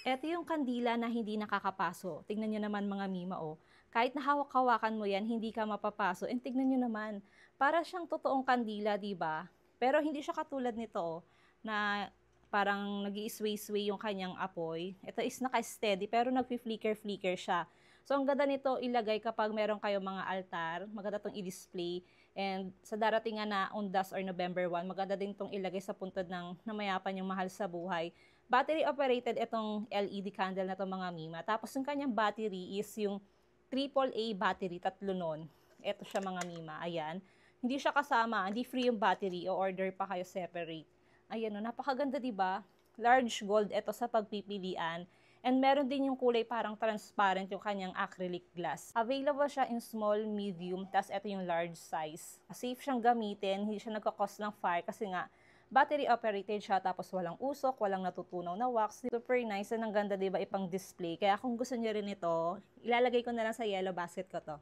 Eto yung kandila na hindi nakakapaso. Tignan niyo naman mga Mima, oh. Kahit na hawak-hawakan mo yan, hindi ka mapapaso. And tignan niyo naman, para siyang totoong kandila, 'di ba? Pero hindi siya katulad nito, oh, na parang nag-i-sway-sway yung kanyang apoy. Ito is naka-steady pero nagfi-flicker-flicker siya. So ang ganda nito ilagay kapag meron kayong mga altar, maganda tong i-display. And sa darating nga na Undas or November 1, maganda din tong ilagay sa puntod ng namayapan yung mahal sa buhay. Battery operated itong LED candle na to mga Mima. Tapos yung kanyang battery is yung AAA battery, tatlo nun. Ito siya mga Mima, ayan. Hindi siya kasama, hindi free yung battery, o order pa kayo separate. Ayan o, napakaganda 'di ba? Large gold ito sa pagpipilian. And meron din yung kulay parang transparent yung kanyang acrylic glass. Available siya in small, medium, tas ito yung large size. Safe siyang gamitin, hindi siya nagkakos ng fire kasi nga battery operated siya, tapos walang usok, walang natutunaw na wax. Super nice and ang ganda 'di ba ipang display. Kaya kung gusto niyo rin ito, ilalagay ko na lang sa yellow basket ko to.